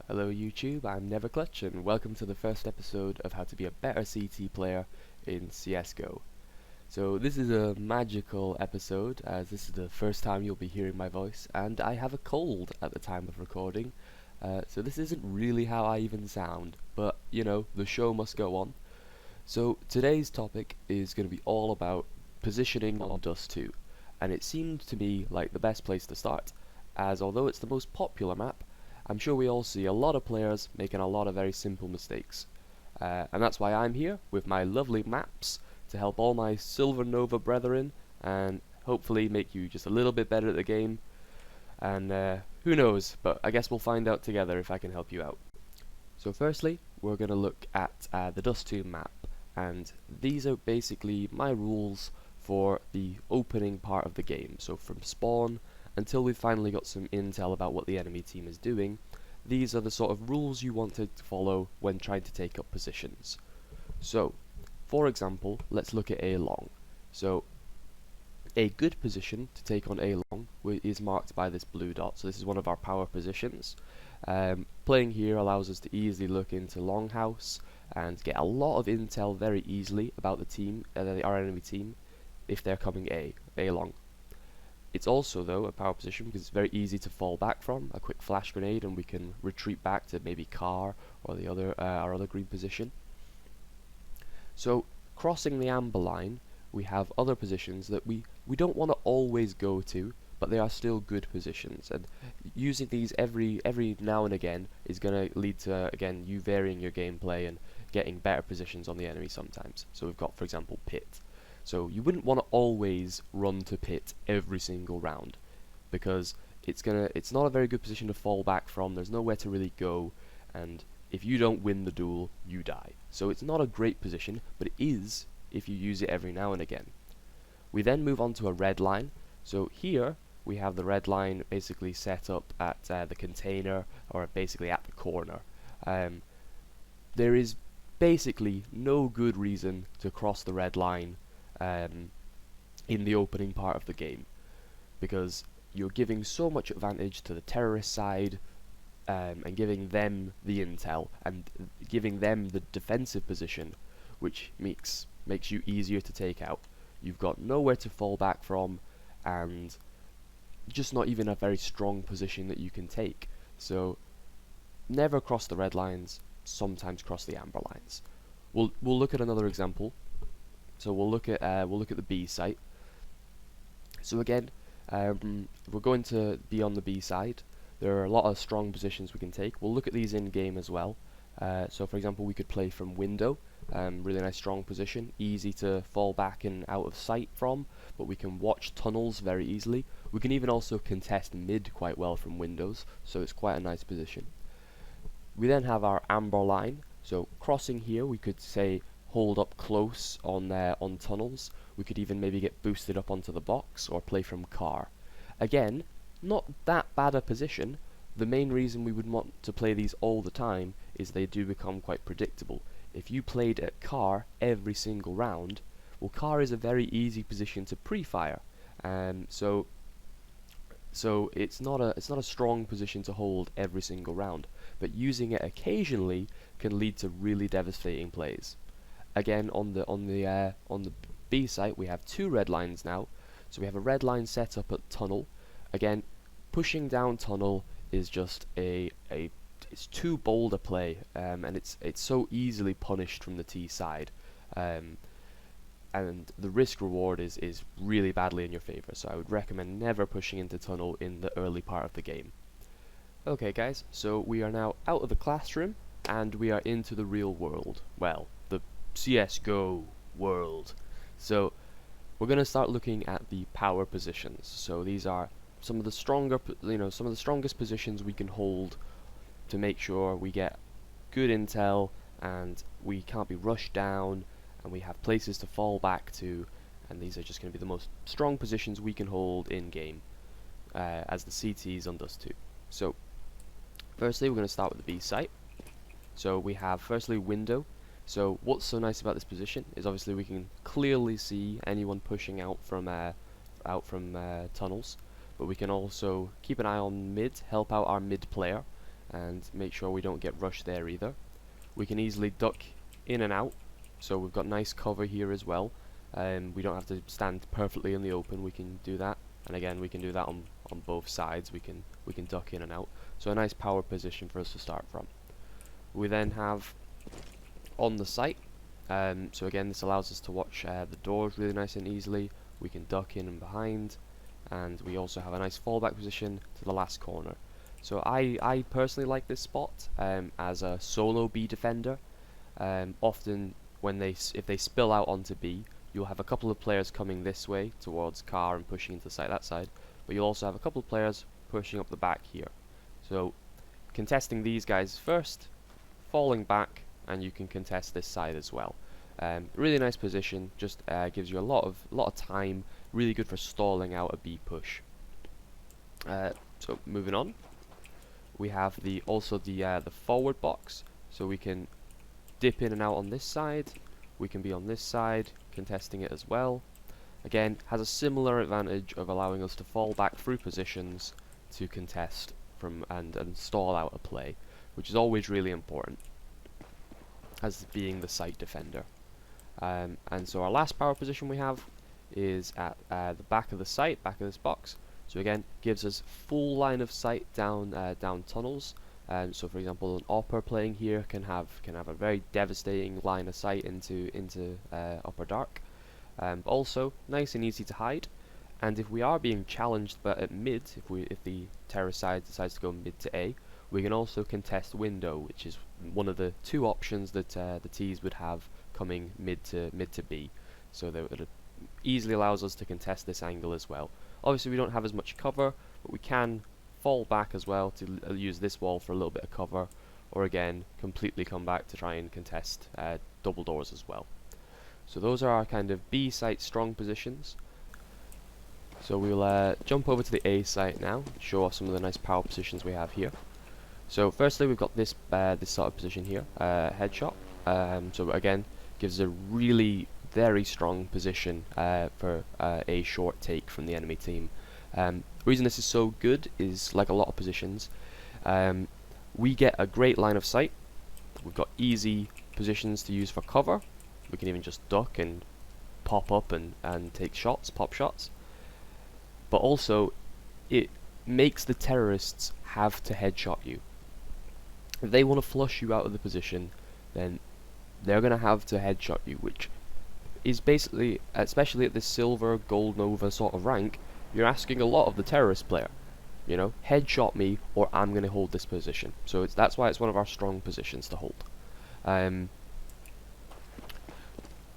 Hello YouTube, I'm Neverclutch and welcome to the first episode of how to be a better CT player in CSGO. So this is a magical episode as this is the first time you'll be hearing my voice and I have a cold at the time of recording. So this isn't really how I even sound, but you know, the show must go on. So today's topic is going to be all about positioning on Dust 2, and it seemed to me like the best place to start, as although it's the most popular map, I'm sure we all see a lot of players making a lot of very simple mistakes. And that's why I'm here with my lovely maps to help all my Silver Nova brethren and hopefully make you just a little bit better at the game. And who knows, but I guess we'll find out together if I can help you out. So firstly, we're going to look at the Dust 2 map, and these are basically my rules for the opening part of the game. So from spawn until we've finally got some intel about what the enemy team is doing, these are the sort of rules you want to follow when trying to take up positions. So, for example, let's look at A long. So, a good position to take on A long is marked by this blue dot, so this is one of our power positions. Playing here allows us to easily look into Longhouse and get a lot of intel very easily about the team, our enemy team, if they're coming A long. It's also, though, a power position because it's very easy to fall back from. A quick flash grenade and we can retreat back to maybe car or the other our other green position. So, crossing the amber line, we have other positions that we don't want to always go to, but they are still good positions. And using these every now and again is going to lead to, again, you varying your gameplay and getting better positions on the enemy sometimes. So we've got, for example, pit. So you wouldn't want to always run to pit every single round, because it's not a very good position to fall back from. There's nowhere to really go, and if you don't win the duel, you die. So it's not a great position, but it is if you use it every now and again. We then move on to a red line. So here we have the red line basically set up at the container, or basically at the corner. There is basically no good reason to cross the red line in the opening part of the game, because you're giving so much advantage to the terrorist side and giving them the intel and giving them the defensive position, which makes you easier to take out. You've got nowhere to fall back from and just not even a very strong position that you can take. So never cross the red lines, sometimes cross the amber lines. We'll look at another example. So we'll look at the B site. So again, we're going to be on the B side. There are a lot of strong positions we can take. We'll look at these in game as well. So for example, we could play from window. Really nice strong position, easy to fall back and out of sight from, but we can watch tunnels very easily. We can even also contest mid quite well from windows, so it's quite a nice position. We then have our amber line. So crossing here, we could say hold up close on tunnels. We could even maybe get boosted up onto the box or play from car. Again, not that bad a position. The main reason we would want to play these all the time is they do become quite predictable. If you played at car every single round, well, car is a very easy position to pre-fire, so it's not a strong position to hold every single round. But using it occasionally can lead to really devastating plays. Again, on the B site, we have two red lines now. So we have a red line set up at tunnel. Again, pushing down tunnel is just it's too bold a play, and it's so easily punished from the T side, and the risk reward is really badly in your favor. So I would recommend never pushing into tunnel in the early part of the game. Okay, guys, so we are now out of the classroom and we are into the real world. Well, the CSGO world. So we're going to start looking at the power positions. So these are some of the strongest positions we can hold to make sure we get good intel and we can't be rushed down and we have places to fall back to, and these are just going to be the most strong positions we can hold in game as the CTs on Dust 2. So firstly, we're going to start with the B site. So we have firstly window. So what's so nice about this position is obviously we can clearly see anyone pushing out from tunnels, but we can also keep an eye on mid, help out our mid player, and make sure we don't get rushed there either. We can easily duck in and out, so we've got nice cover here as well. We don't have to stand perfectly in the open, we can do that, and again we can do that on both sides. We can duck in and out, so a nice power position for us to start from. We then have on the site, so again this allows us to watch the doors really nice and easily. We can duck in and behind, and we also have a nice fallback position to the last corner. So I personally like this spot as a solo B defender. Often when if they spill out onto B, you'll have a couple of players coming this way towards car and pushing into the that side, but you'll also have a couple of players pushing up the back here. So contesting these guys first, falling back, and you can contest this side as well. Really nice position, just gives you a lot of time, really good for stalling out a B push. So moving on, we have the forward box, so we can dip in and out on this side. We can be on this side contesting it as well. Again, has a similar advantage of allowing us to fall back through positions to contest from and stall out a play, which is always really important as being the site defender. And so our last power position we have is at the back of the site, back of this box. So again, gives us full line of sight down tunnels. So for example, an Opper playing here can have a very devastating line of sight into Upper Dark. Also nice and easy to hide. And if we are being challenged but at mid, if the terrorist side decides to go mid to A, we can also contest window, which is one of the two options that the T's would have coming mid to B. So that it easily allows us to contest this angle as well. Obviously we don't have as much cover, but we can fall back as well to use this wall for a little bit of cover, or again completely come back to try and contest double doors as well. So those are our kind of B site strong positions. So we'll jump over to the A site now, show off some of the nice power positions we have here. So firstly we've got this sort of position here, headshot. So again, gives a really very strong position for a short take from the enemy team. The reason this is so good is, like a lot of positions, we get a great line of sight. We've got easy positions to use for cover. We can even just duck and pop up and take shots, pop shots. But also, it makes the terrorists have to headshot you. If they want to flush you out of the position, then they're going to have to headshot you, which is basically, especially at this silver, gold, nova sort of rank, you're asking a lot of the terrorist player. You know, headshot me or I'm going to hold this position. So that's why it's one of our strong positions to hold.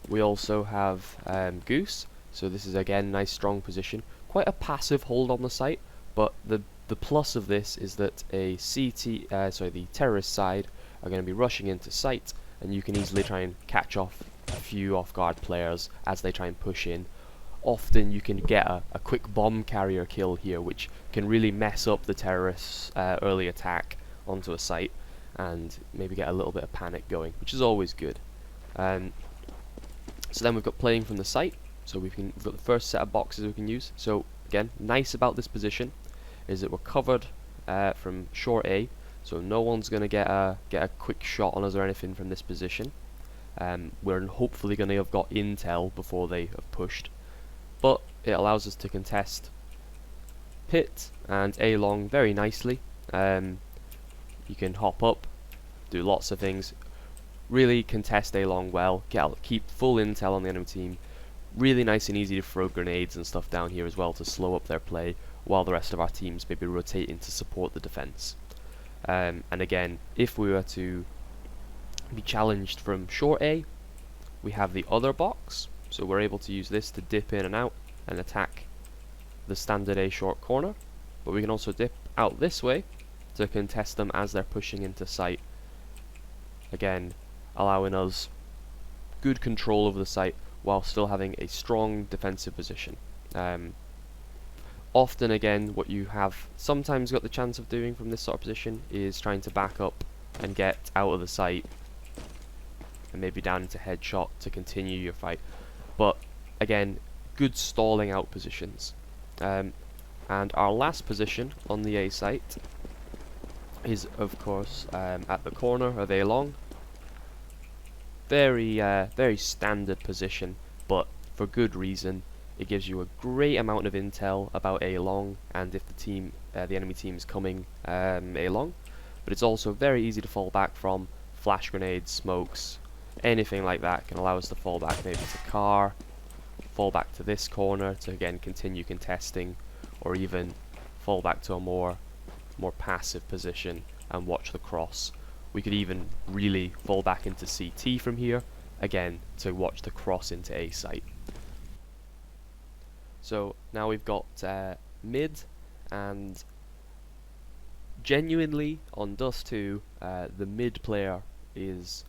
We also have Goose, so this is again nice strong position. Quite a passive hold on the site, but the plus of this is that the terrorist side are going to be rushing into site, and you can easily try and catch off a few off-guard players as they try and push in. Often you can get a quick bomb carrier kill here, which can really mess up the terrorists' early attack onto a site, and maybe get a little bit of panic going, which is always good. So then we've got playing from the site, so we've got the first set of boxes we can use. So again, nice about this position is that we're covered from short A, so no one's going to get a quick shot on us or anything from this position. We're hopefully going to have got intel before they have pushed, but it allows us to contest pit and A long very nicely. You can hop up, do lots of things, really contest A long well, keep full intel on the enemy team. Really nice and easy to throw grenades and stuff down here as well to slow up their play, while the rest of our teams maybe rotating to support the defense. And again, if we were to be challenged from short A, we have the other box, so we're able to use this to dip in and out and attack the standard A short corner, but we can also dip out this way to contest them as they're pushing into site, again allowing us good control over the site while still having a strong defensive position. Often again, what you have sometimes got the chance of doing from this sort of position is trying to back up and get out of the site and maybe down into headshot to continue your fight, but again, good stalling out positions. And our last position on the A site is of course at the corner of A long. Very standard position, but for good reason. It gives you a great amount of intel about A long and if the enemy team is coming A long. But it's also very easy to fall back from. Flash grenades, smokes, anything like that can allow us to fall back maybe to car, fall back to this corner to again continue contesting, or even fall back to a more passive position and watch the cross. We could even really fall back into CT from here, again to watch the cross into A site. So now we've got mid, and genuinely on Dust 2, the mid player is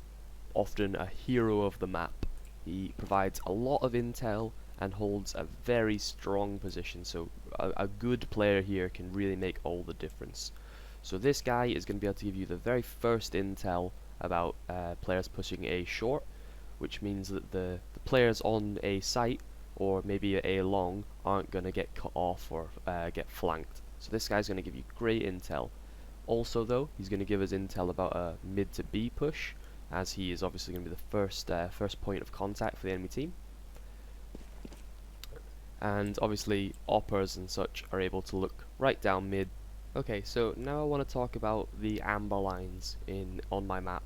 often a hero of the map. He provides a lot of intel and holds a very strong position, so a good player here can really make all the difference. So this guy is going to be able to give you the very first intel about players pushing A short, which means that the players on A site or maybe A long aren't going to get cut off or get flanked. So this guy's going to give you great intel. Also though, he's going to give us intel about a mid to B push, as he is obviously going to be the first point of contact for the enemy team. And obviously oppers and such are able to look right down mid. Okay, so now I want to talk about the amber lines on my map.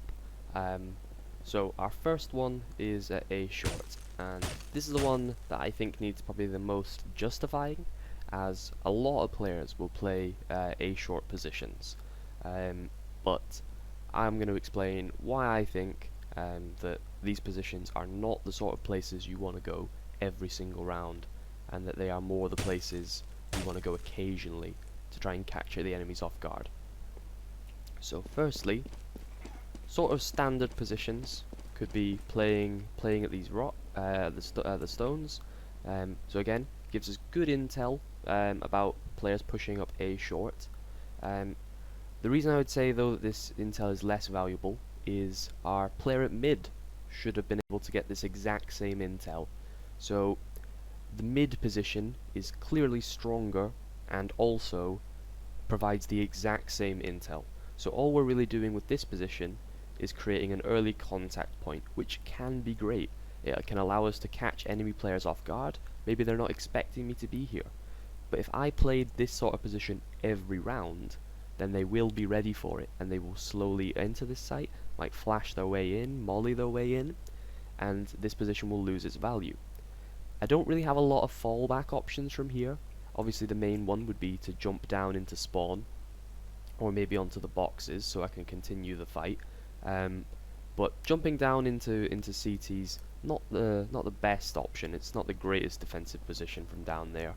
So our first one is A short, and this is the one that I think needs probably the most justifying, as a lot of players will play A short positions. But I'm going to explain why I think that these positions are not the sort of places you want to go every single round, and that they are more the places you want to go occasionally to try and capture the enemies off guard. So firstly, sort of standard positions could be playing at these the stones. So again, gives us good intel about players pushing up A short. The reason I would say though that this intel is less valuable is our player at mid should have been able to get this exact same intel. So the mid position is clearly stronger and also provides the exact same intel. So all we're really doing with this position is creating an early contact point, which can be great. It can allow us to catch enemy players off guard. Maybe they're not expecting me to be here. But if I played this sort of position every round, then they will be ready for it, and they will slowly enter this site, might flash their way in, molly their way in, and this position will lose its value. I don't really have a lot of fallback options from here. Obviously the main one would be to jump down into spawn, or maybe onto the boxes so I can continue the fight. But jumping down into CT's not the best option. It's not the greatest defensive position from down there,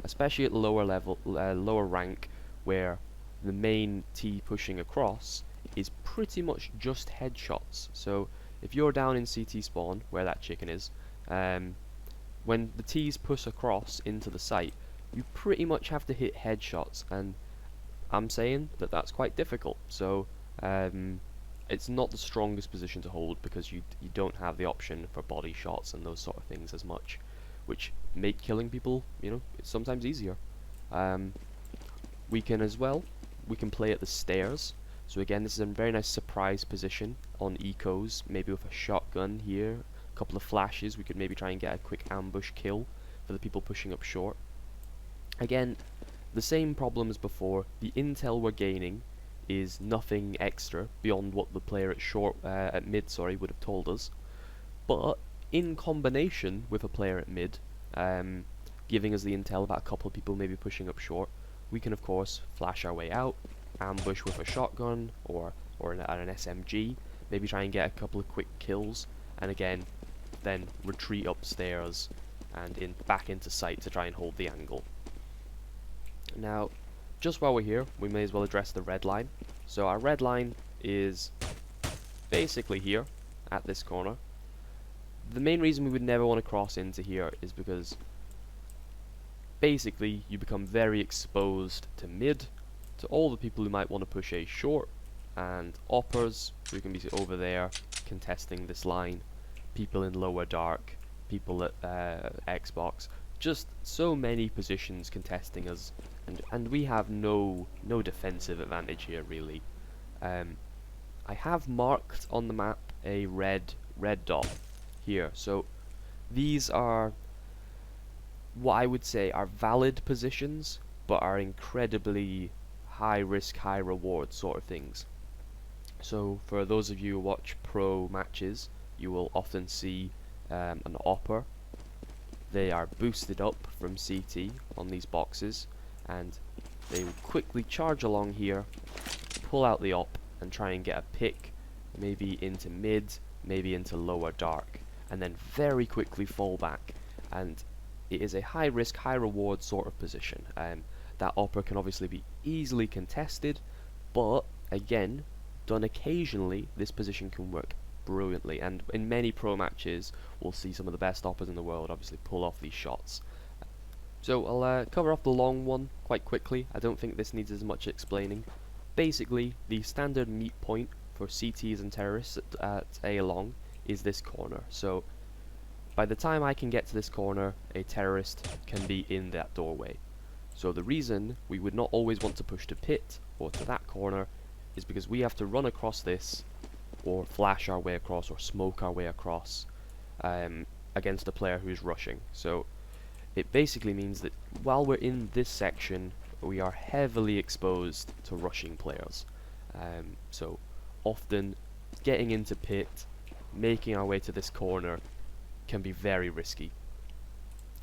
especially at lower rank, where the main T pushing across is pretty much just headshots. So if you're down in CT spawn, where that chicken is, when the T's push across into the site, you pretty much have to hit headshots, and I'm saying that that's quite difficult. So it's not the strongest position to hold, because you don't have the option for body shots and those sort of things as much, which make killing people, it's sometimes easier. We can play at the stairs. So again, this is a very nice surprise position on ecos, maybe with a shotgun here, a couple of flashes. We could maybe try and get a quick ambush kill for the people pushing up short. Again, the same problem as before. The intel we're gaining is nothing extra beyond what the player at mid would have told us, but in combination with a player at mid giving us the intel about a couple of people maybe pushing up short, we can of course flash our way out, ambush with a shotgun or an SMG, maybe try and get a couple of quick kills, and again then retreat upstairs and back into sight to try and hold the angle. Now, just while we're here, we may as well address the red line. So our red line is basically here at this corner. The main reason we would never want to cross into here is because basically you become very exposed to mid, to all the people who might want to push A short, and oppers who can be over there contesting this line, people in lower dark, people at Xbox, just so many positions contesting us, and we have no defensive advantage here really. I have marked on the map a red dot here, so these are what I would say are valid positions, but are incredibly high risk, high reward sort of things. So for those of you who watch pro matches, you will often see an opper. They are boosted up from CT on these boxes, and they will quickly charge along here, pull out the op, and try and get a pick, maybe into mid, maybe into lower dark, and then very quickly fall back. And it is a high risk, high reward sort of position. That opper can obviously be easily contested, but again, done occasionally, this position can work brilliantly, and in many pro matches we'll see some of the best oppers in the world obviously pull off these shots. So I'll cover off the long one quite quickly. I don't think this needs as much explaining. Basically, the standard meet point for CTs and terrorists at A long is this corner. So by the time I can get to this corner, a terrorist can be in that doorway. So the reason we would not always want to push to pit or to that corner is because we have to run across this, or flash our way across, or smoke our way across against a player who's rushing. So it basically means that while we're in this section, we are heavily exposed to rushing players. So often getting into pit, making our way to this corner can be very risky.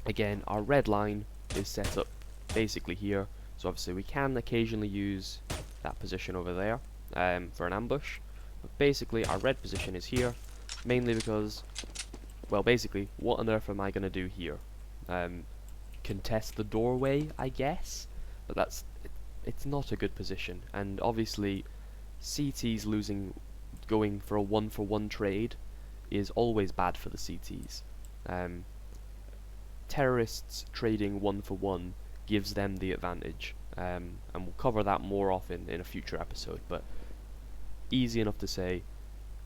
Again, our red line is set up basically here, so obviously we can occasionally use that position over there for an ambush. But basically our red position is here, mainly because, well, basically, what on earth am I going to do here? Contest the doorway, I guess? But it's not a good position, and obviously CTs going for a 1-for-1 trade is always bad for the CTs. Terrorists trading 1-for-1 gives them the advantage, and we'll cover that more often in a future episode, but easy enough to say,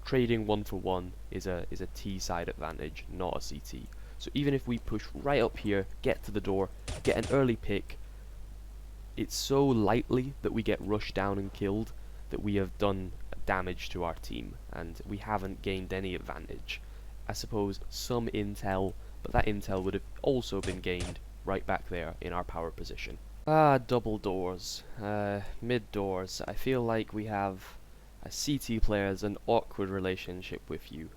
trading 1-for-1 is a T side advantage, not a CT. So even if we push right up here, get to the door, get an early pick, it's so lightly that we get rushed down and killed that we have done damage to our team, and we haven't gained any advantage. I suppose some intel, but that intel would have also been gained right back there in our power position. Double doors, mid doors. I feel like we have a CT player has an awkward relationship with you.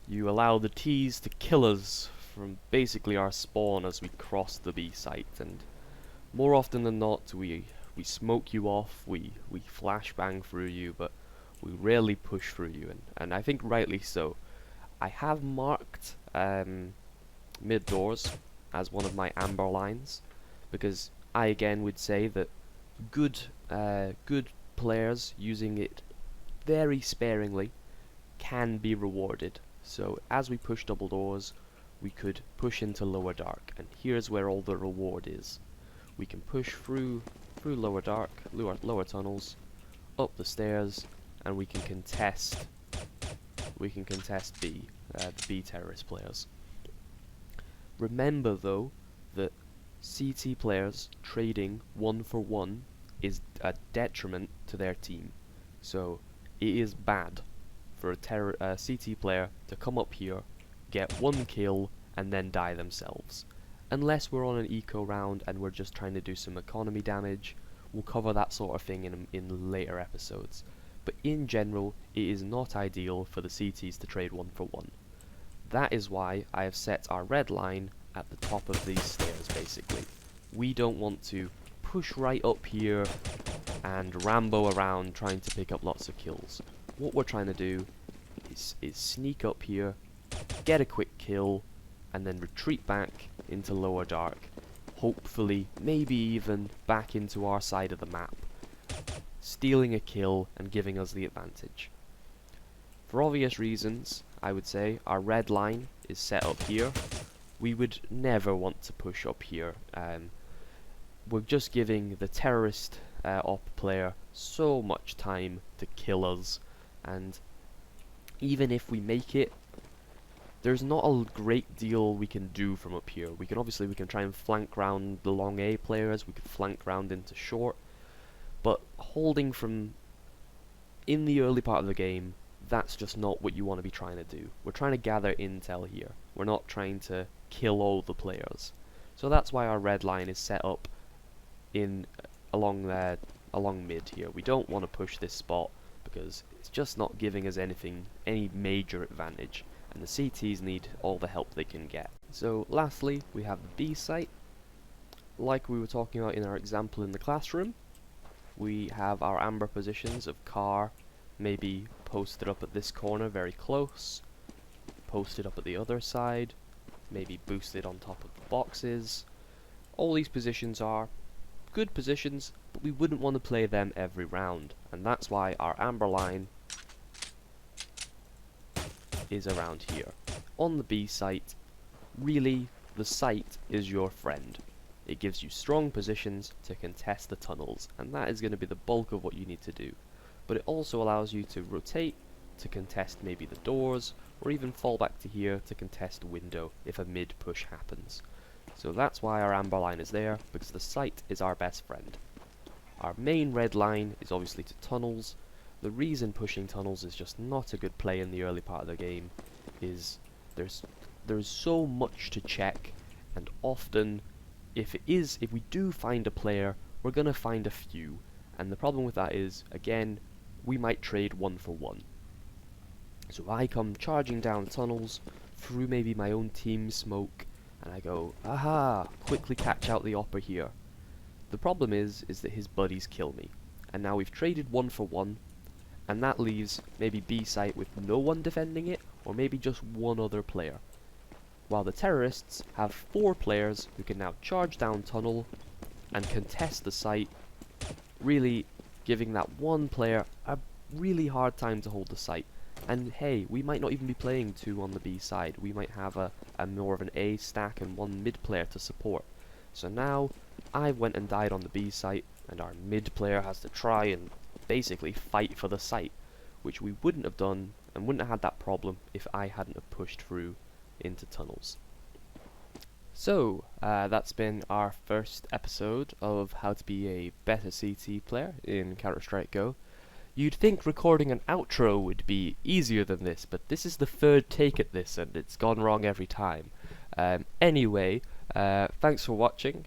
You allow the T's to kill us from basically our spawn as we cross the B site, and more often than not we smoke you off, we flashbang through you, but we rarely push through you, and I think rightly so. I have marked mid doors as one of my amber lines, because I again would say that good players using it very sparingly can be rewarded. So as we push double doors, we could push into lower dark, and here's where all the reward is. We can push through lower dark, lower tunnels, up the stairs, and we can contest B, the B terrorist players. Remember though that CT players trading 1-for-1 is a detriment to their team. So it is bad for a CT player to come up here, get one kill, and then die themselves. Unless we're on an eco round and we're just trying to do some economy damage, we'll cover that sort of thing in later episodes. But in general, it is not ideal for the CTs to trade 1-for-1. That is why I have set our red line at the top of these stairs, basically. We don't want to push right up here and Rambo around trying to pick up lots of kills. What we're trying to do is sneak up here, get a quick kill, and then retreat back into lower dark. Hopefully, maybe even back into our side of the map, stealing a kill and giving us the advantage. For obvious reasons, I would say our red line is set up here. We would never want to push up here. We're just giving the terrorist op player so much time to kill us, and even if we make it, there's not a great deal we can do from up here. We can try and flank round the long A players, we can flank round into short, but holding from in the early part of the game, that's just not what you want to be trying to do. We're trying to gather intel here. We're not trying to kill all the players. So that's why our red line is set up in along mid here. We don't want to push this spot because it's just not giving us any major advantage, and the CTs need all the help they can get. So lastly, we have the B site. Like we were talking about in our example in the classroom, we have our amber positions of car maybe posted up at this corner very close, posted up at the other side, maybe boosted on top of the boxes. All these positions are good positions, but we wouldn't want to play them every round, and that's why our amber line is around here. On the B site, really, the site is your friend. It gives you strong positions to contest the tunnels, and that is going to be the bulk of what you need to do. But it also allows you to rotate to contest maybe the doors, or even fall back to here to contest window if a mid push happens. So that's why our amber line is there, because the site is our best friend. Our main red line is obviously to tunnels. The reason pushing tunnels is just not a good play in the early part of the game is there's so much to check, and often if we do find a player, we're gonna find a few, and the problem with that is, again, we might trade 1 for 1. So I come charging down tunnels through maybe my own team smoke, and I go, aha, quickly catch out the opper here. The problem is that his buddies kill me, and now we've traded 1 for 1, and that leaves maybe B site with no one defending it, or maybe just one other player. While the terrorists have 4 players who can now charge down tunnel and contest the site, really giving that one player a really hard time to hold the site. And hey, we might not even be playing 2 on the B side. We might have a more of an A stack and 1 mid player to support. So now I went and died on the B site, and our mid player has to try and basically fight for the site, which we wouldn't have done and wouldn't have had that problem if I hadn't have pushed through into tunnels. So that's been our first episode of how to be a better CT player in Counter-Strike Go. You'd think recording an outro would be easier than this, but this is the 3rd take at this, and it's gone wrong every time. Anyway, thanks for watching.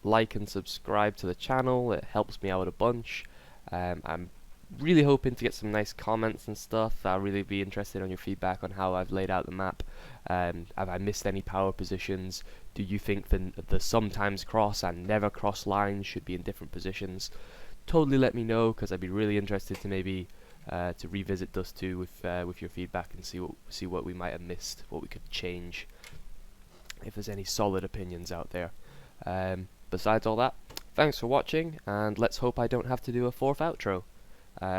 Like and subscribe to the channel, it helps me out a bunch. I'm really hoping to get some nice comments and stuff. I'll really be interested on your feedback on how I've laid out the map. Have I missed any power positions? Do you think the sometimes cross and never cross lines should be in different positions? Totally let me know, because I'd be really interested to maybe to revisit Dust 2 with your feedback and see what we might have missed, what we could change, if there's any solid opinions out there. Besides all that, thanks for watching, and let's hope I don't have to do a 4th outro.